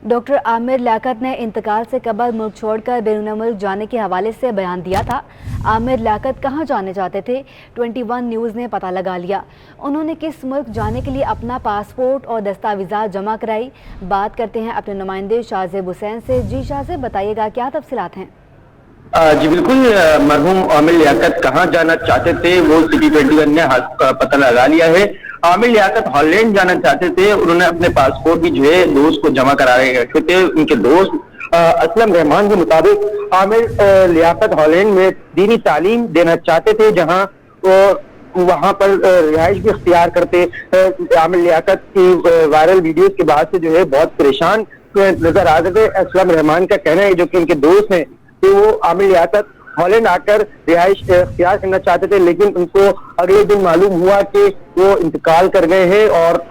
Doctor Aamir Liaquat ने इंतकाल से कबल मुल्क छोड़कर बैरून मुल्क जाने के हवाले से बयान दिया था। आमिर लियाकत कहाँ जाने चाहते थे, 21 न्यूज़ ने पता लगा लिया। उन्होंने किस मुल्क जाने के लिए अपना पासपोर्ट और दस्तावेज़ात जमा कराई। बात करते हैं अपने नुमाइंदे शाहजेब हुसैन से। जी शाहजेब, बताइएगा क्या तफसीलात हैं? जी बिल्कुल, मरहूम आमिर लियाकत कहाँ जाना चाहते थे वो सिटी 21 ने पता लगा लिया है। आमिर लियाकत हॉलैंड जाना चाहते थे। उन्होंने अपने पासपोर्ट भी जो है दोस्त को जमा करा रखे थे। उनके दोस्त असलम रहमान के मुताबिक आमिर लियाकत हॉलैंड में दीनी तालीम देना चाहते थे, जहाँ वहां पर रिहाइश भी इख्तियार करते। आमिर लियाकत की वायरल वीडियोस के बाद से जो है बहुत परेशान नजर आ रहे थे। असलम रहमान का कहना है, जो कि उनके दोस्त हैं, कि वो आमिर लियाकत हॉलैंड आकर रिहाइश इख्तियार करना चाहते थे, लेकिन उनको अगले दिन मालूम हुआ कि वो इंतकाल कर गए हैं। और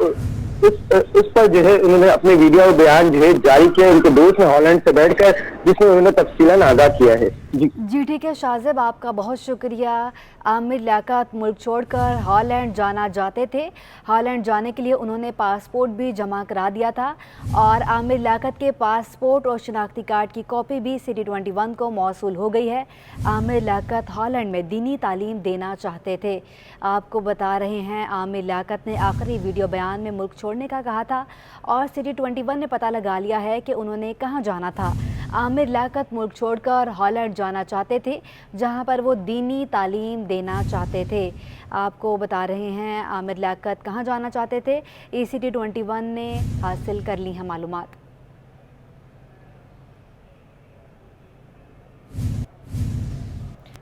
इस पर जो है उन्होंने अपने वीडियो बयान जो है जारी किया उनके दोस्त ने हॉलैंड से बैठकर, जिसमें उन्होंने तफसीलन आगाह किया है। जी ठीक है शाहजेब, आपका बहुत शुक्रिया। आमिर लियाकत मुल्क छोड़कर हॉलैंड जाना चाहते थे। हॉलैंड जाने के लिए उन्होंने पासपोर्ट भी जमा करा दिया था और आमिर लियाकत के पासपोर्ट और शनाख्ती कार्ड की कॉपी भी सिटी 21 को मौसूल हो गई है। आमिर लियाकत हॉलैंड में दीनी तालीम देना चाहते थे। आपको बता रहे हैं, आमिर लियाकत ने आखिरी वीडियो बयान में मुल्क छोड़ने का कहा था और सिटी 21 ने पता लगा लिया है कि उन्होंने कहाँ जाना था। आमिर लियाकत मुल्क छोड़कर हॉलैंड जाना चाहते थे, जहां पर वो दीनी तालीम देना चाहते थे। आपको बता रहे हैं आमिर लियाकत कहां जाना चाहते थे, सिटी 21 ने हासिल कर ली हैं मालूमात।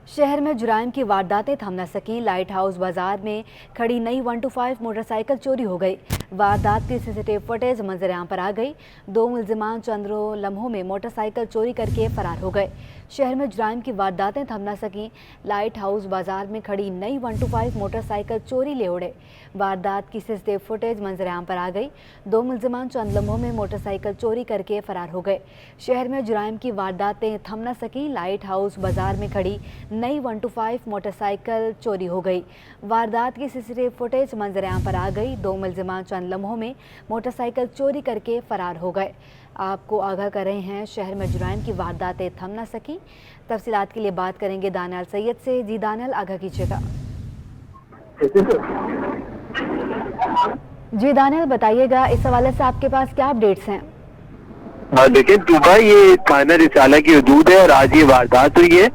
शहर में जुराइम की वारदातें थम न सकीं। लाइट हाउस बाजार में खड़ी नई 125 मोटरसाइकिल चोरी हो गई। वारदात की सीसीटीवी फुटेज मंजर आम पर आ गई। 2 मुलजिमान चंद लम्हों में मोटरसाइकिल चोरी करके फरार हो गए। शहर में जुराइम की वारदातें थम न सकीं। लाइट हाउस बाजार में खड़ी नई 125 मोटरसाइकिल चोरी ले उड़े। वारदात की सीसीटीवी फुटेज मंजर आम पर आ गई। 2 मुलजिमान चंद लम्हों में मोटरसाइकिल चोरी करके फरार हो गए। शहर में जुराइम की वारदातें थम न सकीं। लाइट हाउस बाजार में खड़ी नई 125 मोटरसाइकिल चोरी हो गई। वारदात की सीसीटीवी फुटेज मंजर आम पर आ गई। 2 मुलजिमान चंद लम्हों में मोटरसाइकिल चोरी करके फरार हो गए। आपको आगाह कर रहे हैं, शहर में जुराइम की वारदातें थम न सकी। तफसीलात के लिए बात करेंगे दानियाल सैयद से। जी दानियाल, आगाह कीजिएगा। जी दानियाल, बताइएगा इस हवाले से आपके पास क्या अपडेट्स हैं? देखिए तूबा, ये थाना रिसाला की हदूद है और आज ये वारदात हुई है।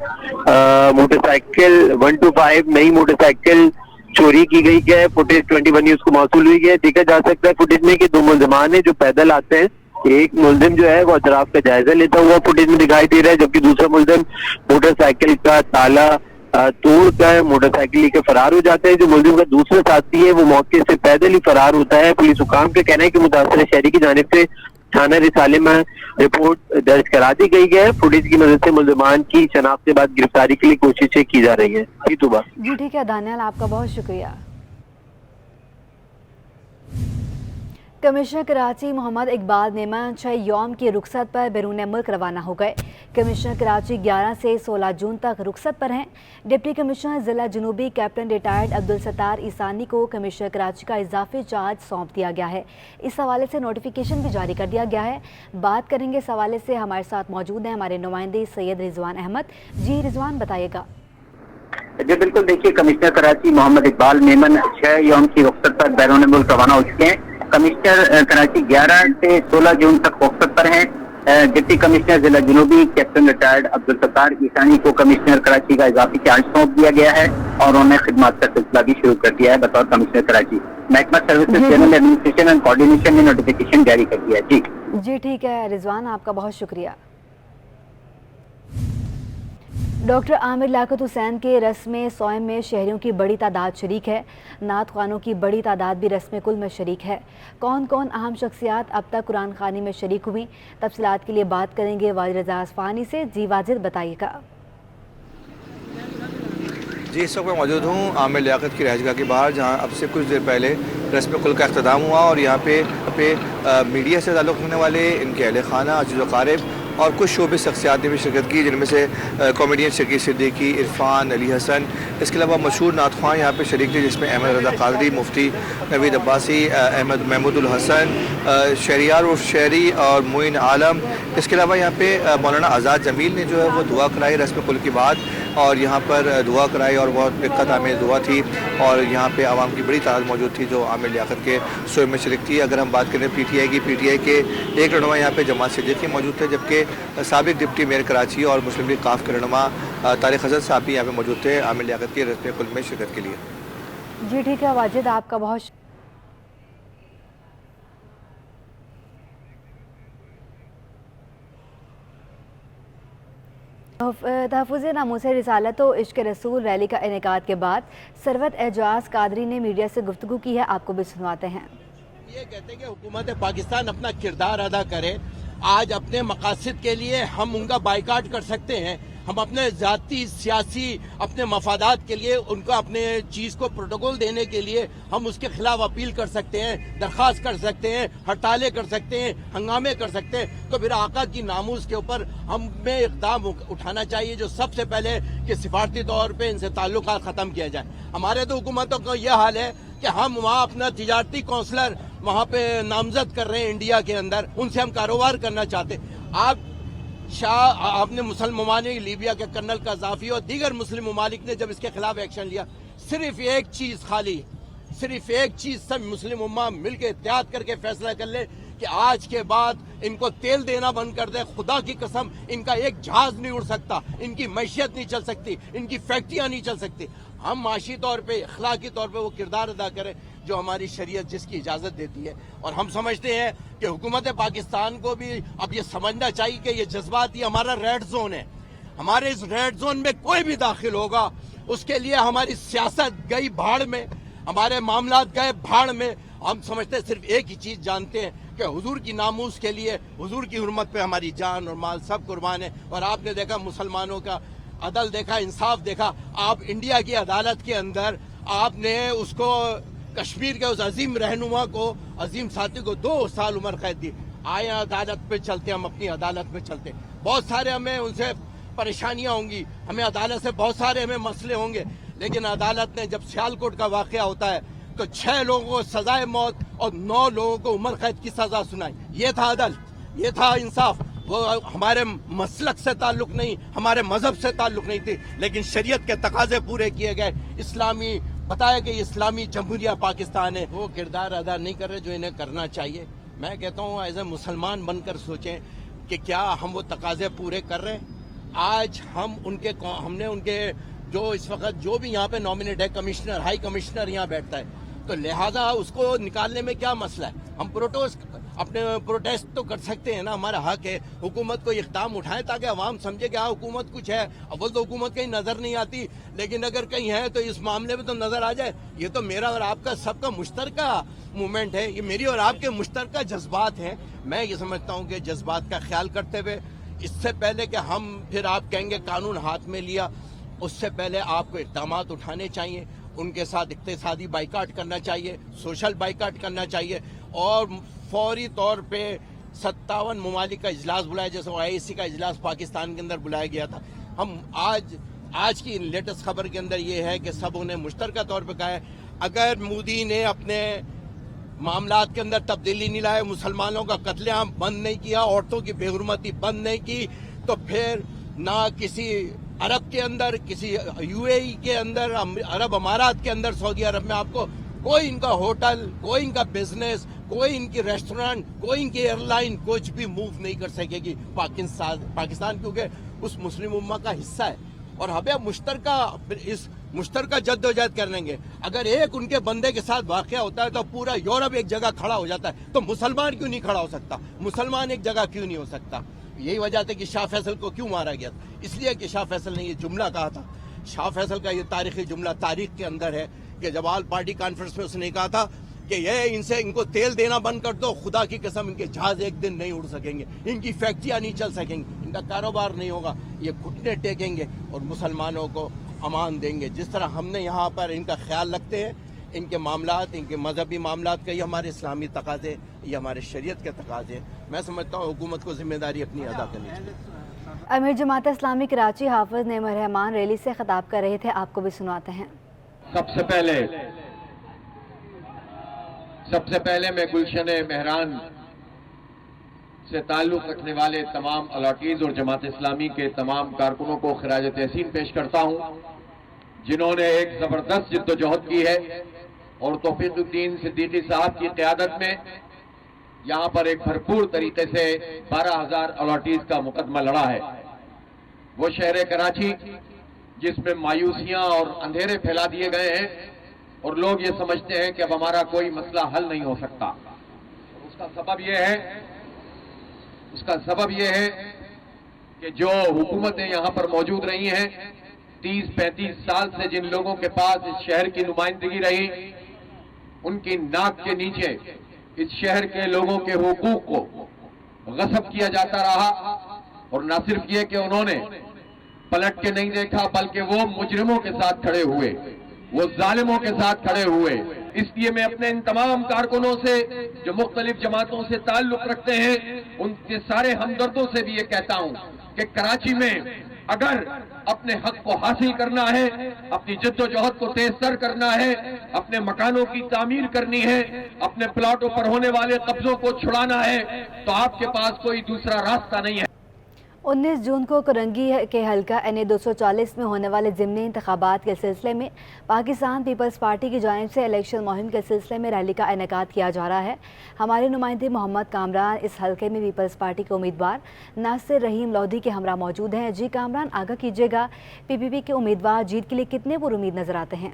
मोटरसाइकिल 125 नई मोटरसाइकिल चोरी की गई है। फुटेज 21 न्यूज़ को मौसूल हुई है। देखा जा सकता है फुटेज में कि 2 मुलजिमान है जो पैदल आते हैं। एक मुलजिम जो है वो अतराफ का जायजा लेता हुआ फुटेज में दिखाई दे रहा है, जबकि दूसरा मुलजिम मोटरसाइकिल का ताला तोड़ कर मोटरसाइकिल लेकर फरार हो जाते हैं। जो मुलजिम का दूसरा साथी है वो मौके से पैदल ही फरार होता है। पुलिस हुकाम का कहना है कि मुतासर शहरी की जानिब से थाना रिसाले में रिपोर्ट दर्ज करा दी गई है। फुटेज की मदद से मुलजिमान की शनाख्त के बाद गिरफ्तारी के लिए कोशिशें की जा रही है। जी ठीक है दानियाल, आपका बहुत शुक्रिया। कमिश्नर कराची मोहम्मद इकबाल मेमन 6 यौम की रुखसत पर बैरून मुल्क रवाना हो गए। कमिश्नर कराची 11 से 16 जून तक रुखसत पर हैं। डिप्टी कमिश्नर ज़िला जनूबी कैप्टन रिटायर्ड अब्दुल सत्तार ईसानी को कमिश्नर कराची का इजाफी चार्ज सौंप दिया गया है। इस हवाले से नोटिफिकेशन भी जारी कर दिया गया है। बात करेंगे इस हवाले से, हमारे साथ मौजूद हैं हमारे नुमाइंदे सैयद रिजवान अहमद। जी रिजवान, बताइएगा। जी बिल्कुल, देखिए कमिश्नर कराची मोहम्मद इकबाल मेमन 6 यौम की रुखसत पर बैरून मुल्क रवाना हो चुके हैं। कमिश्नर कराची 11 से 16 जून तक रुखसत पर हैं। डिप्टी कमिश्नर जिला जनूबी कैप्टन रिटायर्ड अब्दुल सत्तार ईसानी को कमिश्नर कराची का इजाफी चार्ज सौंप दिया गया है और उन्होंने खिदमत का सिलसिला भी शुरू कर दिया है बतौर कमिश्नर कराची। महकमा services general administration and coordination ने नोटिफिकेशन जारी कर दिया है। जी ठीक है रिजवान, आपका बहुत शुक्रिया। डॉक्टर आमिर लियाकत हुसैन के रस्म सोयम में शहरियों की बड़ी तादाद शरीक है। नात ख़्वानों की बड़ी तादाद भी रस्म कुल में शरीक है। कौन कौन अहम शख्सियात अब तक कुरान ख़वानी में शरीक हुई, तफसीलात के लिए बात करेंगे वाजिद रज़ा असफ़हानी से। जी वाजिद, बताइएगा। जी इस वक्त मैं मौजूद हूँ आमिर लियाकत की रहजगाह के बाहर, जहाँ अब से कुछ देर पहले रस्म कुल का अख्ताम हुआ और यहाँ पे मीडिया से ताल्लुक़ रखने वाले, इनके अहल खाना, अज़ीज़ व क़ारिब اور کچھ شعبے شخصیات نے بھی شرکت کی، جن میں سے کامیڈین شکیل صدیقی، عرفان، علی حسن، اس کے علاوہ مشہور نعت خواں یہاں پہ شریک تھے، جس میں احمد رضا قادری، مفتی نوید عباسی، احمد محمود الحسن، شہریار عرف شہری اور معین عالم. اس کے علاوہ یہاں پہ مولانا آزاد جمیل نے جو ہے وہ دعا کرائی رسم کل کے بعد، اور یہاں پر دعا کرائی اور بہت دقت آمیز دعا تھی، اور یہاں پہ عوام کی بڑی تعداد موجود تھی جو عامر لیاقت کے سوئے میں شریک تھی. اگر ہم بات کریں پی ٹی آئی کے ایک رہنما یہاں پہ جماعت صدیقی موجود تھے، جبکہ سابق ڈپٹی میئر کراچی اور مسلم لیگ قاف کے رہنما طارق حسن صاحب بھی یہاں پہ موجود تھے عامر لیاقت کے رسم کل میں شرکت کے لیے. جی ٹھیک ہے واجد، آپ کا بہت تحفظ ناموس رسالت و عشق رسول ریلی کا انعقاد کے بعد ثروت اعجاز قادری نے میڈیا سے گفتگو کی ہے، آپ کو بھی سنواتے ہیں. یہ کہتے ہیں کہ حکومت پاکستان اپنا کردار ادا کرے. آج اپنے مقاصد کے لیے ہم ان کا بائیکاٹ کر سکتے ہیں، ہم اپنے ذاتی سیاسی اپنے مفادات کے لیے ان کو اپنے چیز کو پروٹوکول دینے کے لیے ہم اس کے خلاف اپیل کر سکتے ہیں، درخواست کر سکتے ہیں، ہڑتالیں کر سکتے ہیں، ہنگامے کر سکتے ہیں. تو پھر آقا کی ناموس کے اوپر ہمیں اقدام اٹھانا چاہیے، جو سب سے پہلے کہ سفارتی طور پہ ان سے تعلقات ختم کیا جائے. ہمارے تو حکومتوں کا یہ حال ہے کہ ہم وہاں اپنا تجارتی کونسلر وہاں پہ نامزد کر رہے ہیں انڈیا کے اندر، ان سے ہم کاروبار کرنا چاہتے ہیں. آپ نے مسلم ممالک لیبیا کے کرنل قذافی اور دیگر مسلم ممالک نے جب اس کے خلاف ایکشن لیا، صرف ایک چیز خالی، صرف ایک چیز سب مسلم امہ مل کے اتحاد کر کے فیصلہ کر لے کہ آج کے بعد ان کو تیل دینا بند کر دے. خدا کی قسم ان کا ایک جہاز نہیں اڑ سکتا، ان کی معیشت نہیں چل سکتی، ان کی فیکٹریاں نہیں چل سکتی. ہم معاشی طور پہ اخلاقی طور پہ وہ کردار ادا کریں جو ہماری شریعت جس کی اجازت دیتی ہے. اور ہم سمجھتے ہیں کہ حکومت پاکستان کو بھی اب یہ سمجھنا چاہیے کہ یہ جذبات یہ ہمارا ریڈ زون ہے. ہمارے اس ریڈ زون میں کوئی بھی داخل ہوگا اس کے لیے ہماری سیاست گئی بھاڑ میں، ہمارے معاملات گئے بھاڑ میں. ہم سمجھتے ہیں صرف ایک ہی چیز جانتے ہیں کہ حضور کی ناموس کے لیے، حضور کی حرمت پہ ہماری جان اور مال سب قربان ہے. اور آپ نے دیکھا مسلمانوں کا عدل دیکھا، انصاف دیکھا. آپ انڈیا کی عدالت کے اندر آپ نے اس کو کشمیر کے اس عظیم رہنما کو، عظیم ساتھی کو 2 سال عمر قید دی. آئے عدالت پہ چلتے، ہم اپنی عدالت پہ چلتے. بہت سارے ہمیں ان سے پریشانیاں ہوں گی، ہمیں عدالت سے بہت سارے ہمیں مسئلے ہوں گے، لیکن عدالت نے جب سیالکوٹ کا واقعہ ہوتا ہے تو 6 لوگوں کو سزائے موت اور 9 لوگوں کو عمر قید کی سزا سنائی. یہ تھا عدل، یہ تھا انصاف. وہ ہمارے مسلک سے تعلق نہیں، ہمارے مذہب سے تعلق نہیں تھی، لیکن شریعت کے تقاضے پورے کیے گئے. اسلامی بتایا کہ اسلامی جمہوریہ پاکستان ہے، وہ کردار ادا نہیں کر رہے جو انہیں کرنا چاہیے. میں کہتا ہوں ایز اے مسلمان بن کر سوچیں کہ کیا ہم وہ تقاضے پورے کر رہے ہیں. آج ہم نے ان کے جو اس وقت جو بھی یہاں پہ نامنیٹ ہے کمشنر، ہائی کمشنر یہاں بیٹھتا ہے، تو لہٰذا اس کو نکالنے میں کیا مسئلہ ہے. ہم پروٹیسٹ تو کر سکتے ہیں نا، ہمارا حق ہے. حکومت کو اقدام اٹھائیں تاکہ عوام سمجھے کہ ہاں حکومت کچھ ہے. اول تو حکومت کہیں نظر نہیں آتی، لیکن اگر کہیں ہے تو اس معاملے میں تو نظر آ جائے. یہ تو میرا اور آپ کا سب کا مشترکہ موومنٹ ہے، یہ میری اور آپ کے مشترکہ جذبات ہیں. میں یہ سمجھتا ہوں کہ جذبات کا خیال کرتے ہوئے اس سے پہلے کہ ہم پھر آپ کہیں گے قانون ہاتھ میں لیا، اس سے پہلے آپ کو اقدامات اٹھانے چاہیے. ان کے ساتھ اقتصادی بائیکاٹ کرنا چاہیے، سوشل بائیکاٹ کرنا چاہیے، اور فوری طور پہ 57 ممالک کا اجلاس بلایا، جیسے OIC کا اجلاس پاکستان کے اندر بلایا گیا تھا. ہم آج کی لیٹسٹ خبر کے اندر یہ ہے کہ سب نے مشترکہ طور پہ کہا ہے اگر مودی نے اپنے معاملات کے اندر تبدیلی نہیں لائے، مسلمانوں کا قتل عام بند نہیں کیا، عورتوں کی بے حرمتی بند نہیں کی، تو پھر نہ کسی عرب کے اندر، کسی UAE کے اندر، عرب امارات کے اندر، سعودی عرب میں آپ کو کوئی ان کا ہوٹل، کوئی ان کا بزنس، کوئی ان کی ریسٹورنٹ، کوئی ان کی ایئر لائن کچھ بھی موو نہیں کر سکے گی پاکستان، کیونکہ اس مسلم امہ کا حصہ ہے. اور ہمیں مشترکہ جد و جہد کر لیں گے. اگر ایک ان کے بندے کے ساتھ واقعہ ہوتا ہے تو پورا یورپ ایک جگہ کھڑا ہو جاتا ہے، تو مسلمان کیوں نہیں کھڑا ہو سکتا؟ مسلمان ایک جگہ کیوں نہیں ہو سکتا؟ یہی وجہ تھی کہ شاہ فیصل کو کیوں مارا گیا تھا، اس لیے کہ شاہ فیصل نے یہ جملہ کہا تھا. شاہ فیصل کا یہ تاریخی جملہ تاریخ کے اندر ہے کہ جب آل پارٹی کانفرنس میں اس نے کہا تھا کہ ان کو تیل دینا بند کر دو، خدا کی قسم ان کے جہاز ایک دن نہیں اڑ سکیں گے، ان کی فیکٹریاں نہیں چل سکیں گی، ان کا کاروبار نہیں ہوگا. یہ گھٹنے ٹیکیں گے اور مسلمانوں کو امان دیں گے. جس طرح ہم نے یہاں پر ان کا خیال رکھتے ہیں ان کے معاملات، ان کے مذہبی معاملات کا، یہ ہمارے اسلامی تقاضے، یہ ہمارے شریعت کے تقاضے، میں سمجھتا ہوں حکومت کو ذمہ داری اپنی ادا کرنی چاہیے۔ امیر جماعت اسلامی کراچی حافظ نعیم الرحمان ریلی سے خطاب کر رہے تھے، آپ کو بھی سناتے ہیں۔ سب سے پہلے میں گلشن مہران سے تعلق رکھنے والے تمام الاٹیز اور جماعت اسلامی کے تمام کارکنوں کو خراج تحسین پیش کرتا ہوں، جنہوں نے ایک زبردست جد و جہد کی ہے اور توفیق الدین صدیقی صاحب کی قیادت میں یہاں پر ایک بھرپور طریقے سے 12,000 الاٹیز کا مقدمہ لڑا ہے۔ وہ شہر کراچی جس میں مایوسیاں اور اندھیرے پھیلا دیے گئے ہیں اور لوگ یہ سمجھتے ہیں کہ اب ہمارا کوئی مسئلہ حل نہیں ہو سکتا، اس کا سبب یہ ہے کہ جو حکومتیں یہاں پر موجود رہی ہیں 30-35 سال سے، جن لوگوں کے پاس اس شہر کی نمائندگی رہی، ان کی ناک کے نیچے اس شہر کے لوگوں کے حقوق کو غصب کیا جاتا رہا، اور نہ صرف یہ کہ انہوں نے پلٹ کے نہیں دیکھا بلکہ وہ مجرموں کے ساتھ کھڑے ہوئے، وہ ظالموں کے ساتھ کھڑے ہوئے۔ اس لیے میں اپنے ان تمام کارکنوں سے جو مختلف جماعتوں سے تعلق رکھتے ہیں، ان کے سارے ہمدردوں سے بھی یہ کہتا ہوں کہ کراچی میں اگر اپنے حق کو حاصل کرنا ہے، اپنی جد و جہد کو تیز تر کرنا ہے، اپنے مکانوں کی تعمیر کرنی ہے، اپنے پلاٹوں پر ہونے والے قبضوں کو چھڑانا ہے، تو آپ کے پاس کوئی دوسرا راستہ نہیں ہے۔ 19 جون کو کرنگی کے حلقہ NA 240 میں ہونے والے ضمنی انتخابات کے سلسلے میں پاکستان پیپلز پارٹی کی جانب سے الیکشن مہم کے سلسلے میں ریلی کا انعقاد کیا جا رہا ہے۔ ہمارے نمائندے محمد کامران اس حلقے میں پیپلز پارٹی کے امیدوار ناصر رحیم لودھی کے ہمراہ موجود ہیں۔ جی کامران، آگاہ کیجیے گا PPP کے امیدوار جیت کے لیے کتنے پر امید نظر آتے ہیں؟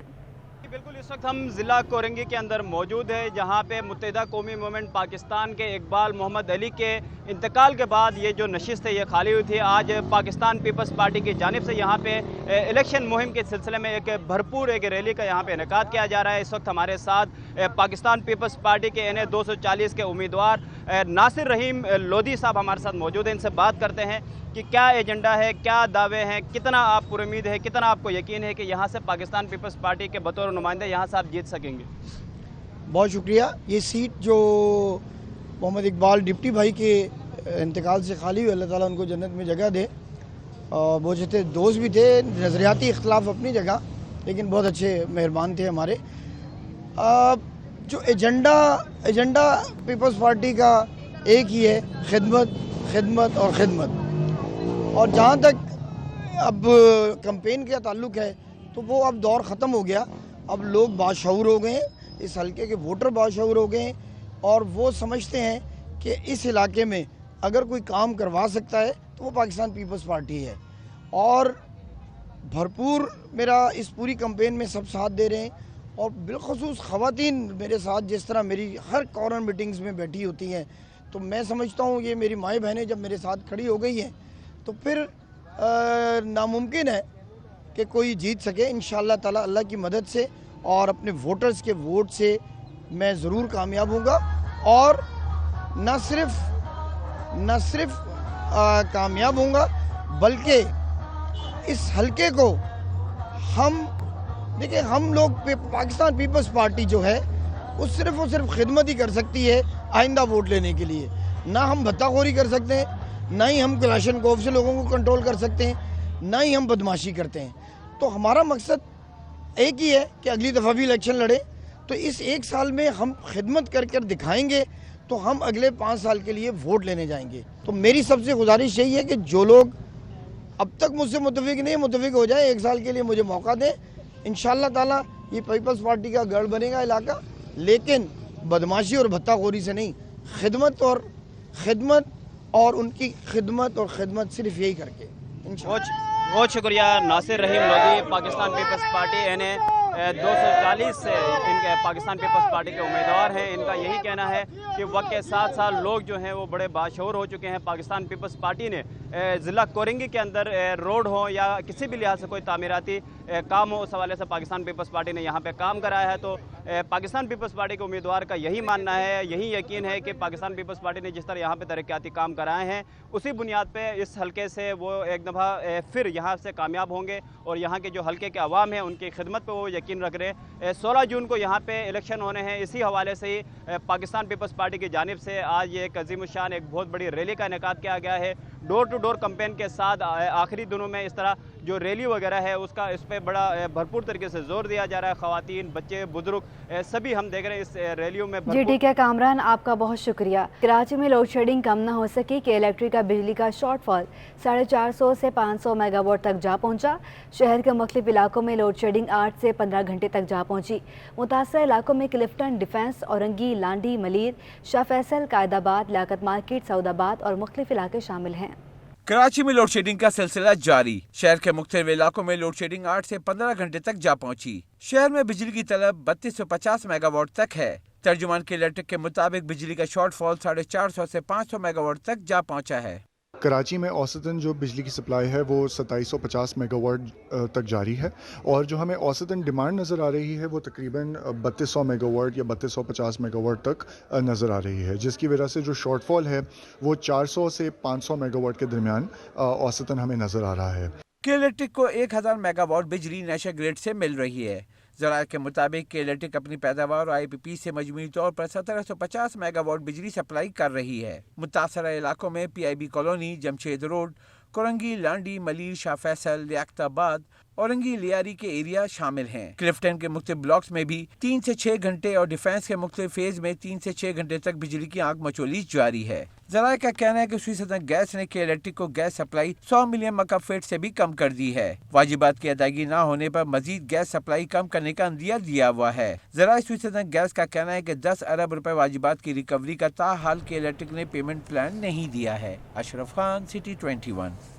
بالکل، اس وقت ہم ضلع کورنگی کے اندر موجود ہیں، جہاں پہ متحدہ قومی موومنٹ پاکستان کے اقبال محمد علی کے انتقال کے بعد یہ جو نشست ہے یہ خالی ہوئی تھی۔ آج پاکستان پیپلز پارٹی کی جانب سے یہاں پہ الیکشن مہم کے سلسلے میں ایک بھرپور ایک ریلی کا یہاں پہ انعقاد کیا جا رہا ہے۔ اس وقت ہمارے ساتھ پاکستان پیپلز پارٹی کے NA 240 کے امیدوار ناصر رحیم لودھی صاحب ہمارے ساتھ موجود ہیں۔ ان سے بات کرتے ہیں کہ کیا ایجنڈا ہے، کیا دعوے ہیں، کتنا آپ پر امید ہے، کتنا آپ کو یقین ہے کہ یہاں سے پاکستان پیپلز پارٹی کے بطور نمائندے یہاں سے آپ جیت سکیں گے؟ بہت شکریہ۔ یہ سیٹ جو محمد اقبال ڈپٹی بھائی کے انتقال سے خالی ہوئی، اللہ تعالیٰ ان کو جنت میں جگہ دے۔ بہت سے دوست بھی تھے، نظریاتی اختلاف اپنی جگہ، لیکن بہت اچھے مہربان تھے ہمارے۔ جو ایجنڈا پیپلز پارٹی کا ایک ہی ہے، خدمت اور خدمت۔ اور جہاں تک اب کمپین کا تعلق ہے تو وہ اب دور ختم ہو گیا۔ اب لوگ باشعور ہو گئے ہیں، اس حلقے کے ووٹر باشعور ہو گئے ہیں، اور وہ سمجھتے ہیں کہ اس علاقے میں اگر کوئی کام کروا سکتا ہے تو وہ پاکستان پیپلز پارٹی ہے۔ اور بھرپور میرا اس پوری کمپین میں سب ساتھ دے رہے ہیں، اور بالخصوص خواتین میرے ساتھ جس طرح میری ہر کارنر میٹنگز میں بیٹھی ہوتی ہیں، تو میں سمجھتا ہوں یہ میری مائیں بہنیں جب میرے ساتھ کھڑی ہو گئی ہیں تو پھر ناممکن ہے کہ کوئی جیت سکے۔ انشاءاللہ تعالی اللہ کی مدد سے اور اپنے ووٹرز کے ووٹ سے میں ضرور کامیاب ہوں گا، اور نہ صرف کامیاب ہوں گا بلکہ اس حلقے کو ہم لوگ پاکستان پیپلز پارٹی جو ہے وہ صرف خدمت ہی کر سکتی ہے آئندہ ووٹ لینے کے لیے۔ نہ ہم بھتہ خوری کر سکتے ہیں، نہ ہی ہم کلاشن کوف سے لوگوں کو کنٹرول کر سکتے ہیں، نہ ہی ہم بدماشی کرتے ہیں۔ تو ہمارا مقصد ایک ہی ہے کہ اگلی دفعہ بھی الیکشن لڑے، تو اس ایک سال میں ہم خدمت کر دکھائیں گے تو ہم اگلے 5 سال کے لیے ووٹ لینے جائیں گے۔ تو میری سب سے گزارش یہی ہے کہ جو لوگ اب تک مجھ سے متفق نہیں، متفق ہو جائیں، 1 سال کے لیے مجھے موقع دیں۔ انشاءاللہ تعالیٰ یہ پیپلز پارٹی کا گڑھ بنے گا علاقہ، لیکن بدماشی اور بھتہ خوری سے نہیں، خدمت اور ان کی خدمت صرف یہی کر کے۔ بہت شکریہ ناصر رحیم لودھی، پاکستان پیپلز پارٹی NA 240 سے ان کے پاکستان پیپلز پارٹی کے امیدوار ہیں۔ ان کا یہی کہنا ہے کہ وقت کے ساتھ ساتھ لوگ جو ہیں وہ بڑے باشعور ہو چکے ہیں۔ پاکستان پیپلز پارٹی نے ضلع کورنگی کے اندر روڈ ہو یا کسی بھی لحاظ سے کوئی تعمیراتی کام ہو، اس حوالے سے پاکستان پیپلز پارٹی نے یہاں پہ کام کرایا ہے۔ تو पाकिस्तान पीपल्स पार्टी के उम्मीदवार का यही मानना है, यही यकीन है कि पाकिस्तान पीपल्स पार्टी ने जिस तरह यहाँ पे तरक्याती काम कराए हैं उसी बुनियाद पे इस हलके से वो एक दफ़ा फिर यहाँ से कामयाब होंगे और यहाँ के जो हलके के अवाम हैं उनकी खिदमत पे वो यकीन रख रहे हैं। 16 जून को यहाँ पे इलेक्शन होने हैं, इसी हवाले से ही पाकिस्तान पीपल्स पार्टी की जानिब से आज ये एक अजीमुशान एक बहुत बड़ी रैली का इनेकाद किया गया है। डोर टू डोर कैंपेन के साथ आखिरी दिनों में इस तरह जो रैली वगैरह है उसका इस पर बड़ा भरपूर तरीके से जोर दिया जा रहा है। ख़वातीन, बच्चे, बुजुर्ग सभी हम देख रहे हैं इस रैलियों में। जी ठीक है कामरान, आपका बहुत शुक्रिया। कराची में लोड शेडिंग कम न हो सकी कि इलेक्ट्रिक का बिजली का शॉर्टफॉल 450 से 500 मेगावाट तक जा पहुंचा। शहर के मुख्तलिफ इलाकों में लोड शेडिंग 8 से 15 घंटे तक जा पहुंची। मुतासर इलाकों में क्लिफ्टन, डिफेंस, औरंगी, लांडी, मलीर, शाह फैसल, कायदाबाद, लियाकत मार्केट, सऊदाबाद और मुख्तलिफ इलाके शामिल हैं। कराची में लोड शेडिंग का सिलसिला जारी। शहर के मुख्तलिफ इलाकों में लोड शेडिंग 8 से 15 घंटे तक जा पहुंची। शहर में बिजली की तलब 3250 मेगावाट तक है। तर्जुमान के इलेक्ट्रिक के मुताबिक बिजली का शॉर्टफॉल 450 से 500 मेगावाट तक जा पहुंचा है। कराची में औसतन जो बिजली की सप्लाई है वो 2750 मेगावाट तक जारी है और जो हमें औसतन डिमांड नज़र आ रही है वो तकरीबन 3200 मेगावाट या 3250 मेगावाट तक नज़र आ रही है, जिसकी वजह से जो शॉर्टफॉल है वो 400 से 500 मेगावाट के दरमियान औसतन हमें नज़र आ रहा है। के इलेक्ट्रिक को 1000 मेगावाट बिजली नेशनल ग्रिड से मिल रही है। ज़राए के मुताबिक के इलेक्ट्रिक अपनी पैदावार और IPP से मजमूई तौर पर 1750 मेगावाट बिजली सप्लाई कर रही है। मुतासरा इलाकों में PIB colony, Jamshed road, Korangi, Landhi, Malir, Shah Faisal, Liaquatabad, Orangi, Lyari के एरिया शामिल हैं। क्लिफ्टन के मुख्तलिफ ब्लॉक्स में भी 3 से 6 घंटे और डिफेंस के मुख्तलिफ फेज में 3 से 6 घंटे तक बिजली की आग मचोली जारी है। ज़राए का कहना है कि सुई गैस ने के इलेक्ट्रिक को गैस सप्लाई 100 मिलियन मकब फीट से भी कम कर दी है। वाजिबात की अदायगी न होने पर मजीद गैस सप्लाई कम करने का अंदिया दिया हुआ है। ज़राए सुई गैस का कहना है कि 10 अरब रुपए वाजिबात की रिकवरी का ताहाल के इलेक्ट्रिक ने पेमेंट प्लान नहीं दिया है। अशरफ खान, सिटी 21।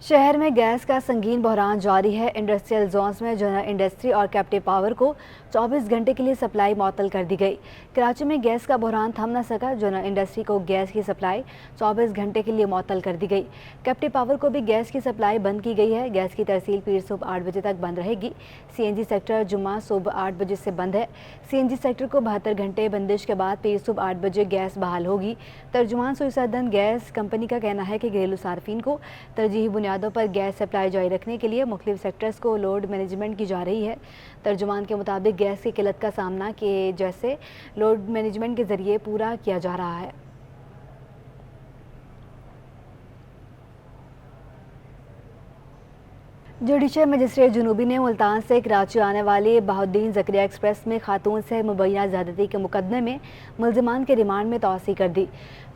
शहर में गैस का संगीन बहरान जारी है। इंडस्ट्रियल जोन्स में जनरल इंडस्ट्री और कैप्टिव पावर को 24 घंटे के लिए सप्लाई मअतल कर दी गई। कराची में गैस का बहरान थम न सका। जनरल इंडस्ट्री को गैस की सप्लाई 24 घंटे के लिए मअतल कर दी गई। कैप्टिव पावर को भी गैस की सप्लाई बंद की गई है। गैस की तरसील पीर सुबह 8 बजे तक बंद रहेगी। CNG सेक्टर जुम्मा सुबह 8 बजे से बंद है। CNG सेक्टर को 72 घंटे बंदिश के बाद पीर सुबह 8 बजे गैस बहाल होगी। तर्जुमान सुईसदन गैस कंपनी का कहना है कि घरेलू सार्फिन को तरजीही बुनियादों पर गैस सप्लाई जारी रखने के लिए मुख्तलिफ सेक्टर्स को लोड मैनेजमेंट की जा रही है। तर्जुमान के मुताबिक गैस की किल्लत का सामना के जैसे लोड मैनेजमेंट के जरिए पूरा किया जा रहा है। जुडिशल मजिस्ट्रेट जुनूबी ने मुल्तान से कराची आने वाली बहाउद्दीन ज़करिया एक्सप्रेस में खातून से मुबैना ज़्यादती के मुकदमे में मुल्ज़िमान के रिमांड में तौसी कर दी।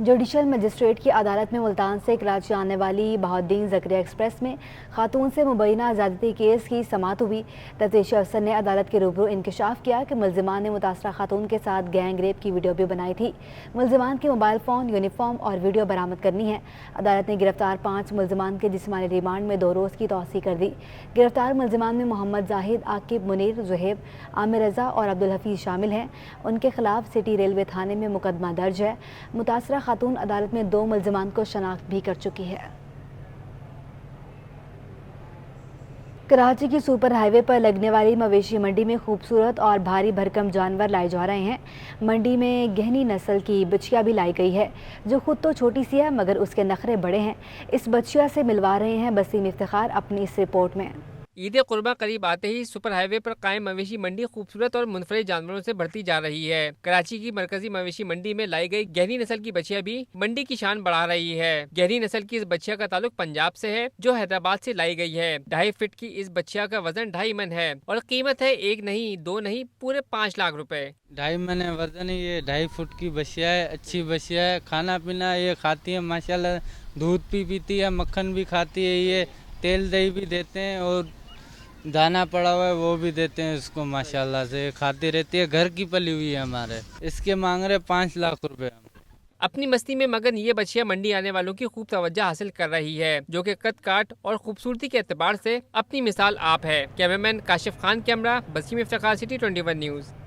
जुडिशल मजिस्ट्रेट की अदालत में मुल्तान से कराची आने वाली बहाउद्दीन ज़करिया एक्सप्रेस में खातून से मुबैना ज़्यादती केस की समाअत हुई। तफ्तीशी अफसर ने अदालत के रूबरू इंकशाफ किया कि मुल्ज़िमान ने मुतासरा खातून के साथ गैंग रेप की वीडियो भी बनाई थी। मुल्ज़िमान के मोबाइल फ़ोन, यूनिफॉर्म और वीडियो बरामद करनी है। अदालत ने गिरफ्तार 5 मुल्ज़िमान के जिस्मानी रिमांड में 2 रोज़ की तौसी कर दी। गिरफ्तार मुल्ज़िमान में मोहम्मद जाहिद, आकिब, मुनीर, ज़ुहैब, आमिर रज़ा और अब्दुल हफीज़ शामिल हैं। उनके खिलाफ सिटी रेलवे थाने में मुकदमा दर्ज है। मुतासरा खातून अदालत में 2 मुल्ज़िमान को शनाख्त भी कर चुकी है। कराची की सुपर हाईवे पर लगने वाली मवेशी मंडी में खूबसूरत और भारी भरकम जानवर लाए जा रहे हैं। मंडी में गहनी नस्ल की बछिया भी लाई गई है जो खुद तो छोटी सी है मगर उसके नखरे बड़े हैं। इस बछिया से मिलवा रहे हैं वसीम इफ्तिखार अपनी इस रिपोर्ट में। ईद कुर्बा करीब आते ही सुपर हाईवे पर कायम मवेशी मंडी खूबसूरत और मुनफरद जानवरों से बढ़ती जा रही है। कराची की मरकजी मवेशी मंडी में लाई गई गहरी नस्ल की बछिया भी मंडी की शान बढ़ा रही है। गहरी नस्ल की इस बछिया का ताल्लुक पंजाब से है जो हैदराबाद से लाई गई है। 2.5 फीट की इस बछिया का वजन 2.5 मन है और कीमत है 1 नहीं 2 नहीं पूरे 5 लाख रुपए। 2.5 मन है वजन, ये 2.5 फुट की बछिया है। अच्छी बछिया है, खाना पीना ये खाती है माशाल्लाह, दूध भी पीती है, मक्खन भी खाती है, ये तेल दही भी देते हैं और दाना पड़ा हुआ है वो भी देते हैं इसको, माशाल्लाह से खाती रहती है। घर की पली हुई है हमारे। इसके मांग रहे 5 लाख रुपए। अपनी मस्ती में मगन ये बछिया मंडी आने वालों की खूब तवज्जो हासिल कर रही है जो कि कद काट और खूबसूरती के एतबार से अपनी मिसाल आप है। Cameraman Kashif Khan, camera Waseem Iftikhar, city 21 news.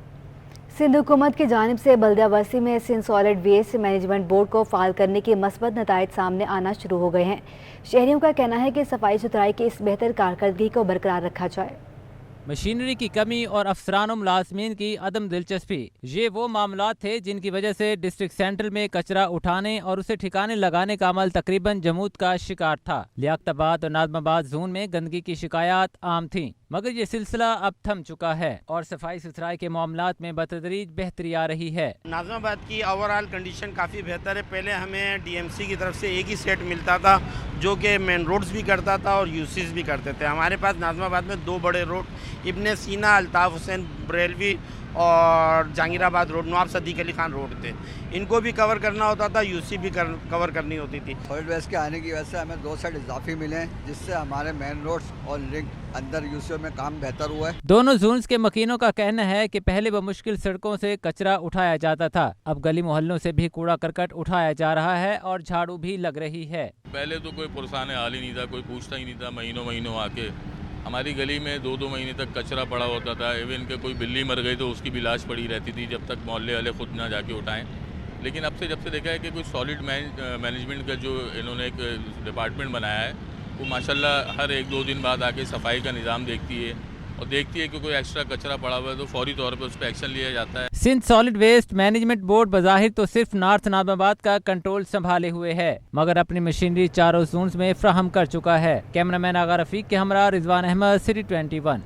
Sindh हुकूमत की जानिब से बल्दिया बस्ती में Sindh solid waste management board को फाल करने के मस्बत नताइज सामने आना शुरू हो गए हैं। शहरियों का कहना है कि सफाई सुथराई की इस बेहतर कारकर्दगी को बरकरार रखा जाए। मशीनरी की कमी और अफसरान व मुलाजमीन की अदम दिलचस्पी, ये वो मामलात थे जिनकी वजह से डिस्ट्रिक्ट सेंट्रल में कचरा उठाने और उसे ठिकाने लगाने का अमल तकरीबन जमूद का शिकार था। लियाकताबाद और नाज़माबाद जोन में गंदगी की शिकायत आम थीं, मगर ये सिलसिला अब थम चुका है और सफाई सुथराई के मामलात में बतदरीज बेहतरी आ रही है। नाज़माबाद की ओवरऑल कंडीशन काफ़ी बेहतर है। पहले हमें डीएमसी की तरफ से एक ही सेट मिलता था जो कि मेन रोड्स भी करता था और यूसीज भी करते थे। हमारे पास नाज़माबाद में 2 बड़े रोड, इब्ने सीना, अल्ताफ़ हुसैन बरेलवी और जहांगीराबाद रोड, नवाब सदीक अली खान रोड थे। इनको भी कवर करना होता था, यूसी भी कवर करनी होती थी। सॉलिड वेस्ट के आने की वजह से हमें 2 सेट इजाफी मिले हैं, जिससे हमारे मेन रोड्स और लिंक अंदर यूसी में काम बेहतर हुआ है। दोनों जोन्स के मकीनों का कहना है कि पहले वो मुश्किल सड़कों से कचरा उठाया जाता था, अब गली मोहल्लों से भी कूड़ा करकट उठाया जा रहा है और झाड़ू भी लग रही है। पहले तो कोई पुरसान हाल ही नहीं था, कोई पूछता ही नहीं था। महीनों आके हमारी गली में 2-2 महीने तक कचरा पड़ा होता था। इवन के कोई बिल्ली मर गई तो उसकी भी लाश पड़ी रहती थी, जब तक मोहल्ले वाले खुद ना जाके उठाएं। लेकिन अब से जब से देखा है कि कोई सॉलिड मैनेजमेंट का जो इन्होंने एक डिपार्टमेंट बनाया है, वो माशाल्लाह हर 1-2 दिन बाद आके सफाई का निज़ाम देखती है और देखती है कि कोई एक्स्ट्रा कचरा पड़ा हुआ है तो फौरी तौर पे उस पर एक्शन लिया जाता है। Sindh solid waste management board बज़ाहिर तो सिर्फ नॉर्थ नाज़माबाद का कंट्रोल संभाले हुए है, मगर अपनी मशीनरी चारों जोन्स में फ्राहम कर चुका है। कैमरामैन आगा रफीक के हमरा Rizwan Ahmed, city 21।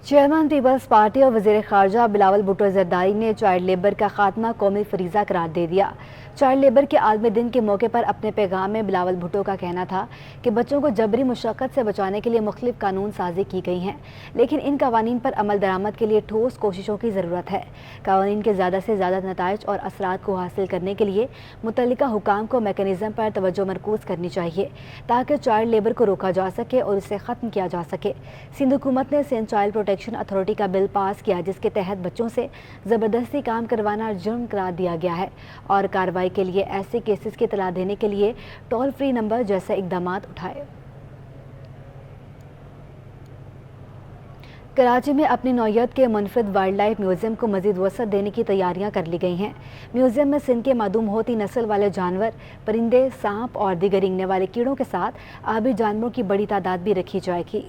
Chairman Peoples Party और वज़ीर ख़ारजा बिलावल भुट्टो ज़रदारी ने चाइल्ड लेबर का खात्मा कौमी फरीज़ा करार दे दिया। चाइल्ड लेबर के आलमी दिन के मौके पर अपने पैगाम में बिलावल भुट्टो का कहना था कि बच्चों को जबरी मुशक्क़त से बचाने के लिए मुख्तलिफ कानून साजी की गई हैं, लेकिन इन कवानीन पर अमल दरामद के लिए ठोस कोशिशों की ज़रूरत है। कवानीन के ज़्यादा से ज़्यादा नताइज और असरात को हासिल करने के लिए मुतल्लिका हुकाम को मैकेनिज़्म पर तवज्जो मरकूज़ करनी चाहिए ताकि चाइल्ड लेबर को रोका जा सके और इसे ख़त्म किया जा सके। सिंध हुकूमत ने सिंध चाइल्ड प्रोटेक्शन अथॉरिटी का बिल पास किया, जिसके तहत बच्चों से ज़बरदस्ती काम करवाना जुर्म करार दिया गया है और कार्रवाई के लिए ऐसे केसेस की इत्तला देने के लिए टोल फ्री नंबर जैसे इकदामात उठाए। कराची में अपनी नौयत के मुनफरिद वाइल्ड लाइफ म्यूज़ियम को मज़ीद वसअत देने की तैयारियां कर ली गई हैं। म्यूज़ियम में सिंध के मादूम होती नस्ल वाले जानवर, परिंदे, सांप और दीगर रेंगने वाले कीड़ों के साथ आबी जानवरों की बड़ी तादाद भी रखी जाएगी।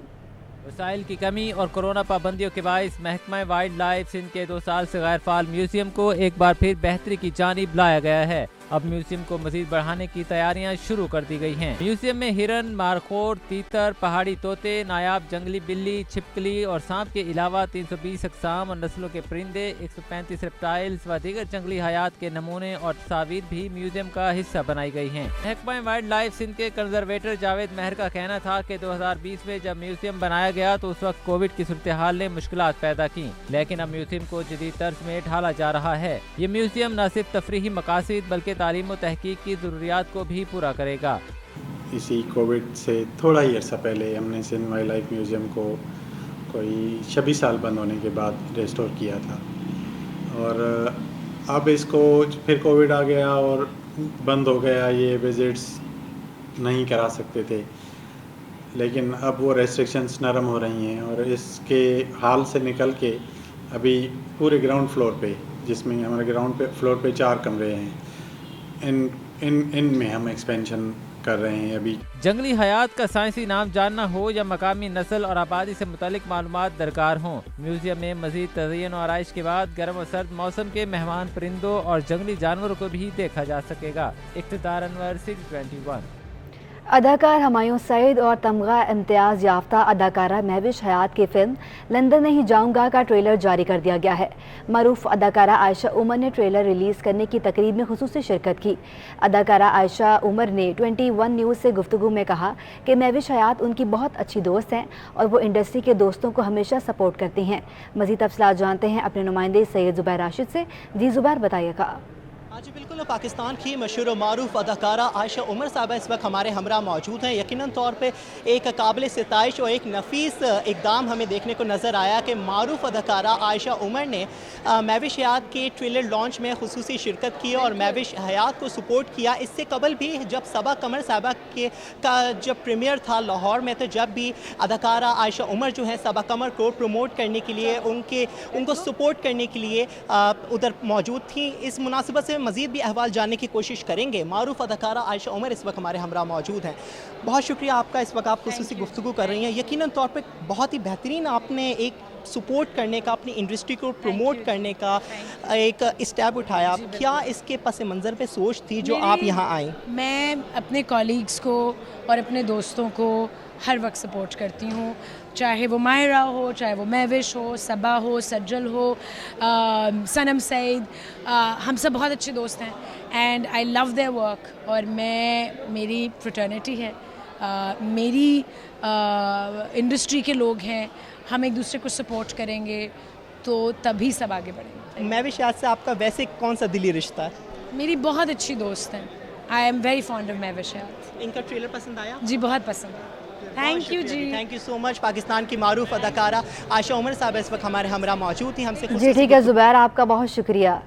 वसाइल की कमी और कोरोना पाबंदियों के बायस महकमा वाइल्ड लाइफ सिंध के 2 साल से गैर फाल म्यूज़ियम को एक बार फिर बेहतरी की जानिब लाया गया है। अब म्यूज़ियम को मज़ीद बढ़ाने की तैयारियां शुरू कर दी गई हैं। म्यूज़ियम में हिरन, मारखोर, तीतर, पहाड़ी तोते, नायाब जंगली बिल्ली, छिपकली और सांप के अलावा 320 अक़साम और नस्लों के परिंदे, 135 रेप्टाइल्स व दीगर जंगली हयात के नमूने और तस्वीर भी म्यूज़ियम का हिस्सा बनाई गई हैं। महकमा वाइल्ड लाइफ सिंध के कंजर्वेटर जावेद महर का कहना था कि 2020 में जब म्यूज़ियम बनाया गया तो उस वक्त कोविड की सूरत हाल ने मुश्किलात पैदा की, लेकिन अब म्यूज़ियम को जदीद तर्ज में ढाला जा रहा है। ये म्यूज़ियम न सिर्फ तफरीही मकासद बल्कि तालीम और तहकीक की ज़रूरियात को भी पूरा करेगा। इसी कोविड से थोड़ा ही अर्सा पहले हमने सिंध वाइल्ड लाइफ म्यूज़ियम को कोई 26 साल बंद होने के बाद रिस्टोर किया था और अब इसको फिर कोविड आ गया और बंद हो गया। ये विजिट्स नहीं करा सकते थे, लेकिन अब वो रेस्ट्रिक्शंस नरम हो रही हैं और इसके हाल से निकल के अभी पूरे ग्राउंड फ्लोर पे, जिसमें हमारे ग्राउंड फ्लोर पे 4 कमरे हैं, इनमें हम एक्सपेंशन कर रहे हैं। अभी जंगली हयात का साइंसी नाम जानना हो या मकामी नस्ल और आबादी से मुतालिक मालूमात दरकार हों, म्यूज़ियम में मज़ीद तज़य्युन और आराइश के बाद गर्म और सर्द मौसम के मेहमान परिंदों और जंगली जानवरों को भी देखा जा सकेगा। इख्तितार अनवर, सिटी 21। अदाकार हुमायूं सईद और तमगा इम्तियाज़ याफ्ता अदाकारा महविश हयात की फिल्म लंदन नहीं जाऊंगा का ट्रेलर जारी कर दिया गया है। मरूफ अदाकारा आयशा उमर ने ट्रेलर रिलीज़ करने की तकरीब में खुसूसी शिरकत की। अदाकारा आयशा उमर ने 21 न्यूज़ से गुफ्तगू में कहा कि महविश हयात उनकी बहुत अच्छी दोस्त हैं और वो इंडस्ट्री के दोस्तों को हमेशा सपोर्ट करती हैं। मज़ीद तफसीलात जानते हैं अपने नुमाइंदे सैयद ज़ुबैर राशिद से। जी ज़ुबैर, बताइएगा। जी बिल्कुल, पाकिस्तान की मशहूर और मारूफ अदाकारा आयशा उमर साहबा इस वक्त हमारे हमरा मौजूद हैं। यकीनन तौर पे एक काबिल सिताइश और एक नफीस इकदाम हमें देखने को नज़र आया कि मारूफ अदाकारा आयशा उमर ने महविश हयात के ट्रेलर लॉन्च में खुसूसी शिरकत की और महविश हयात को सपोर्ट किया। इससे कबल भी जब सबा कमर साहबा का जब प्रीमियर था लाहौर में, तो जब भी अदाकारा आयशा उमर जो है सबा कमर को प्रमोट करने के लिए, उनको सपोर्ट करने के लिए उधर मौजूद थी। इस मुनासिबत से मज़ीद भी अहवाल जानने की कोशिश करेंगे। मारूफ अदाकारा आयशा उमर इस वक्त हमारे हमरा मौजूद हैं। बहुत शुक्रिया आपका, इस वक्त आप खुसूसी गुफ्तगू कर रही हैं। यकीनन तौर पे बहुत ही बेहतरीन आपने एक सपोर्ट करने का, अपनी इंडस्ट्री को प्रमोट करने का एक स्टेप उठाया। क्या इसके पस मंज़र पे सोच थी जो आप यहाँ आई? मैं अपने कॉलीग्स को और अपने दोस्तों को हर वक्त सपोर्ट करती हूँ, चाहे वो माहिरा हो, चाहे वो महविश हो, सबा हो, सज्जल हो, सनम सईद, हम सब बहुत अच्छे दोस्त हैं and I love their work. और मेरी फ्रेटर्निटी है, मेरी इंडस्ट्री के लोग हैं, हम एक दूसरे को सपोर्ट करेंगे तो तभी सब आगे बढ़ेंगे। महविश से आपका वैसे कौन सा दिली रिश्ता है? मेरी बहुत अच्छी दोस्त हैं, I am very fond of Mahwish. इनका ट्रेलर पसंद आया? जी बहुत पसंद है। थैंक यू जी, thank you so much. Pakistan की मारूफ अदाकारा आयशा उमर साहब इस वक्त हमारे हमरा मौजूद थी, हमसे जी ठीक है ज़ुबैर, आपका बहुत शुक्रिया।